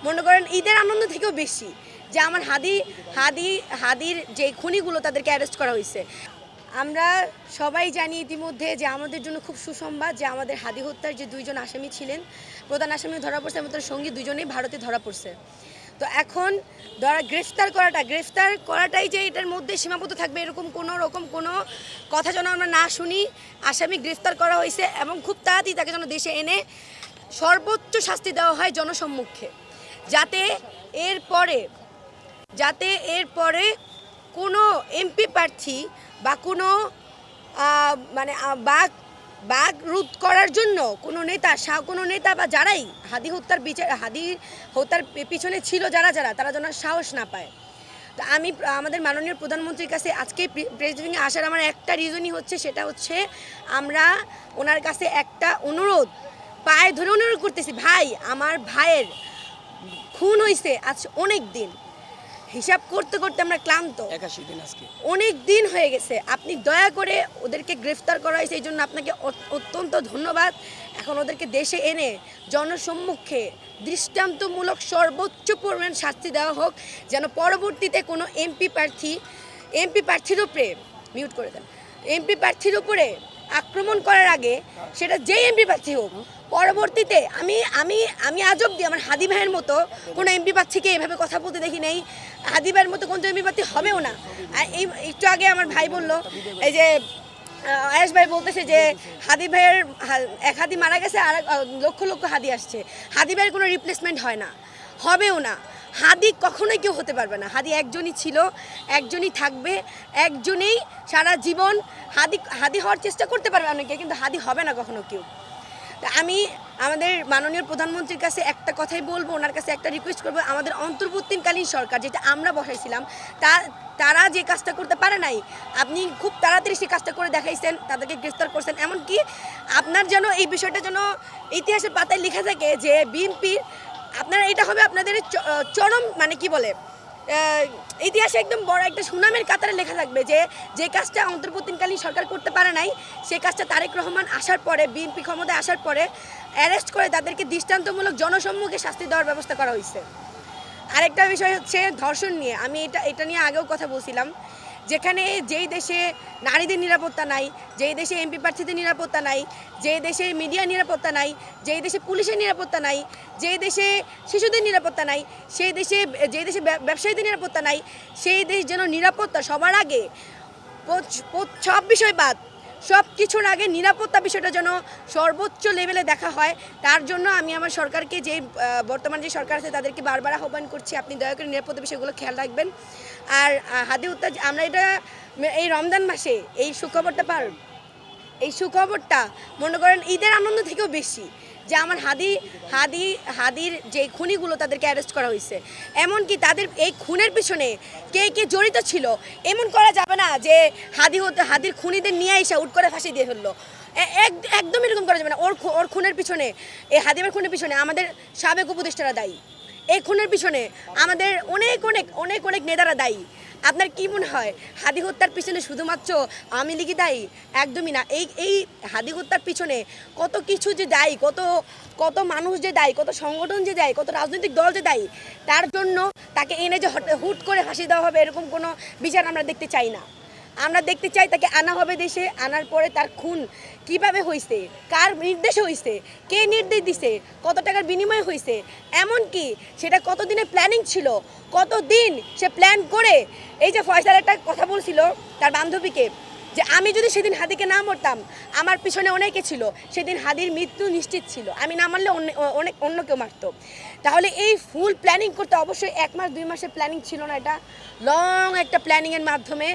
মনে করেন ঈদের আনন্দ থেকেও বেশি যে আমার হাদির যে খুনিগুলো তাদেরকে অ্যারেস্ট করা হয়েছে। আমরা সবাই জানি ইতিমধ্যে যে আমাদের জন্য খুব সুসংবাদ যে আমাদের হাদি হত্যার যে দুইজন আসামি ছিলেন, প্রধান আসামি ধরা পড়ছে এবং তার সঙ্গী দুজনেই ভারতে ধরা পড়ছে। তো এখন গ্রেফতার করাটাই যে এটার মধ্যে সীমাবদ্ধ থাকবে এরকম কোনো কথা যেন আমরা না শুনি। আসামি গ্রেফতার করা হয়েছে এবং খুব তাড়াতাড়ি তাকে যেন দেশে এনে সর্বোচ্চ শাস্তি দেওয়া হয় জনসম্মুখে, যাতে এরপরে কোনো এমপি প্রার্থী বা কোনো মানে বাঘ রোধ করার জন্য কোনো নেতা বা যারাই হাদি হত্যার পিছনে ছিল যারা তারা যেন সাহস না পায়। তো আমি আমাদের মাননীয় প্রধানমন্ত্রীর কাছে আজকে প্রেস ব্রিফিংয়ে আসার আমার একটা রিজনই হচ্ছে, সেটা হচ্ছে আমরা ওনার কাছে একটা পায়ে ধরে অনুরোধ করতেছি, ভাই আমার ভাইয়ের খুন হয়েছে আজ অনেক দিন, হিসাব করতে করতে আমরা ক্লান্ত, 81 দিন আজকে অনেক দিন হয়ে গেছে। আপনি দয়া করে ওদেরকে গ্রেফতার করা হয়েছে, এই জন্য আপনাকে অত্যন্ত ধন্যবাদ। এখন ওদেরকে দেশে এনে জনসম্মুখে দৃষ্টান্তমূলক সর্বোচ্চ পরিমাণ শাস্তি দেওয়া হোক, যেন পরবর্তীতে কোনো এমপি প্রার্থীর উপরে মিউট করে দেন, এমপি প্রার্থীর উপরে আক্রমণ করার আগে সেটা যেই এমপি প্রার্থী হোক, পরবর্তীতে আমি আজ অব্দি আমার হাদি ভাইয়ের মতো কোনো এমপি প্রার্থীকে এভাবে কথা বলতে দেখি নেই। হাদি ভাইয়ের মতো কোনো এমপি প্রার্থী হবেও না। আর এই একটু আগে আমার ভাই বলল, এই যে আয়েশ ভাই বলতেছে যে হাদি ভাইয়ের এক হাদি মারা গেছে আর লক্ষ লক্ষ হাদি আসছে। হাদি ভাইয়ের কোনো রিপ্লেসমেন্ট হয় না, হবেও না। হাদি কখনোই কেউ হতে পারবে না। হাদি একজনই ছিল, একজনই থাকবে, একজনেই সারা জীবন হাদি হওয়ার চেষ্টা করতে পারবে অনেকে, কিন্তু হাদি হবে না কখনো কেউ। আমি আমাদের মাননীয় প্রধানমন্ত্রীর কাছে একটা কথাই বলবো, ওনার কাছে একটা রিকোয়েস্ট করবো, আমাদের অন্তর্বর্তীকালীন সরকার যেটা আমরা বসাইছিলাম তারা যে কাজটা করতে পারে নাই, আপনি খুব তাড়াতাড়ি সেই কাজটা করে দেখাইছেন, তাদেরকে গ্রেফতার করছেন। এমনকি আপনার যেন এই বিষয়টা যেন ইতিহাসের পাতায় লেখা থাকে যে বিএনপির আপনারা এটা হবে আপনাদের চরম মানে কি বলে ইতিহাসে একদম বড় একটা সুনামের কাতারে লেখা থাকবে যে কাজটা অন্তর্বর্তীকালীন সরকার করতে পারে নাই, সেই কাজটা তারেক রহমান আসার পরে, বিএনপি ক্ষমতায় আসার পরে অ্যারেস্ট করে তাদেরকে দৃষ্টান্তমূলক জনসম্মুখে শাস্তি দেওয়ার ব্যবস্থা করা হয়েছে। আরেকটা বিষয় হচ্ছে ধর্ষণ নিয়ে। আমি এটা নিয়ে আগেও কথা বলছিলাম, যেখানে যেই দেশে নারীদের নিরাপত্তা নাই, যেই দেশে এমপি প্রার্থীদের নিরাপত্তা নাই, যেই দেশে মিডিয়া নিরাপত্তা নাই, যেই দেশে পুলিশের নিরাপত্তা নাই, যেই দেশে শিশুদের নিরাপত্তা নাই, যেই দেশে ব্যবসায়ীদের নিরাপত্তা নাই, সেই দেশ যেন নিরাপত্তা সবার আগে, সব বিষয় বাদ, সব কিছুর আগে নিরাপত্তা বিষয়টা যেন সর্বোচ্চ লেভেলে দেখা হয়। তার জন্য আমি আমার সরকারকে, যে বর্তমান যে সরকার আছে তাদেরকে বারবার আহ্বান করছি, আপনি দয়া করে নিরাপত্তা বিষয়গুলো খেয়াল রাখবেন। আর হাদি হত্যা আমরা এটা এই রমজান মাসে এই সুখবরটা মনে করেন ঈদের আনন্দ থেকেও বেশি যে আমার হাদির যে খুনিগুলো তাদেরকে অ্যারেস্ট করা হয়েছে। এমনকি তাদের এই খুনের পিছনে কে জড়িত ছিল এমন করা যাবে না যে হাদির খুনিদের নিয়ে এসে উঠ করে ফাঁসি দিয়ে ফেললো, একদম এরকম করা যাবে না। ওর খুনের পিছনে, এই হাদিমের খুনের পিছনে আমাদের সাবেক উপদেষ্টারা দায়ী, এই খুনের পিছনে আমাদের অনেক নেতারা দায়ী। আপনার কি মনে হয় হাদি হত্যার পিছনে শুধুমাত্র আওয়ামী লীগই দায়ী? একদমই না। এই হাদি হত্যার পিছনে কত কিছু যে দায়ী, কত মানুষ যে দায়ী, কত সংগঠন যে দায়ী, কত রাজনৈতিক দল যে দায়ী। তার জন্য তাকে এনে যে হুট করে ফাঁসি দেওয়া হবে এরকম কোনো বিচার আমরা দেখতে চাই না। আমরা দেখতে চাই তাকে আনা হবে দেশে, আনার পরে তার খুন কিভাবে হয়েছে, কার নির্দেশে হয়েছে, কে নির্দেশ দিছে, কত টাকার বিনিময়ে হয়েছে, এমনকি সেটা কতদিনের প্ল্যানিং ছিল, কতদিন সে প্ল্যান করে। এই যে ফয়সাল একটা কথা বলছিল তার বান্ধবীকে, যে আমি যদি সেদিন হাদিকে না মরতাম, আমার পিছনে অনেকে ছিল, সেদিন হাদির মৃত্যু নিশ্চিত ছিল, আমি না মারলে অন্য কেউ মারত। তাহলে এই ফুল প্ল্যানিং করতে অবশ্যই 1 মাস 2 মাসের প্ল্যানিং ছিল না, এটা লং একটা প্ল্যানিংয়ের মাধ্যমে,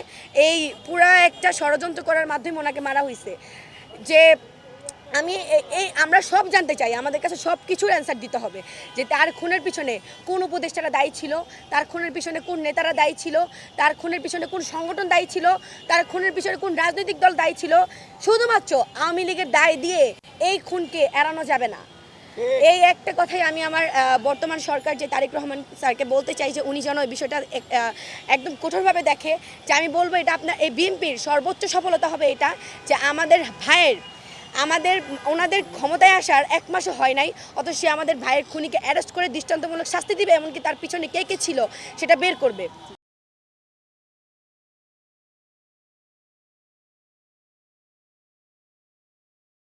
এই পুরা একটা ষড়যন্ত্র করার মাধ্যমে ওনাকে মারা হয়েছে। যে আমরা সব জানতে চাই, আমাদের কাছে সব কিছুর অ্যান্সার দিতে হবে যে তার খুনের পিছনে কোন উপদেষ্টারা দায়ী ছিল, তার খুনের পিছনে কোন নেতারা দায়ী ছিল, তার খুনের পিছনে কোন সংগঠন দায়ী ছিল, তার খুনের পিছনে কোন রাজনৈতিক দল দায়ী ছিল। শুধুমাত্র আওয়ামী লীগের দায় দিয়ে এই খুনকে এড়ানো যাবে না। এই একটা কথাই আমি আমার বর্তমান সরকার যে তারেক রহমান স্যারকে বলতে চাই, যে উনি যেন এই বিষয়টা একদম কঠোরভাবে দেখে। যে আমি বলবো এটা আপনার এই বিএনপির সর্বোচ্চ সফলতা হবে এটা, যে আমাদের ভাইয়ের আমাদের ওনাদের ক্ষমতায় আসার 1 মাসও হয় নাই, অথচ সে আমাদের ভাইয়ের খুনিকে অ্যারেস্ট করে দৃষ্টান্তমূলক শাস্তি দিবে, এমনকি তার পিছনে কে কে ছিল সেটা বের করবে।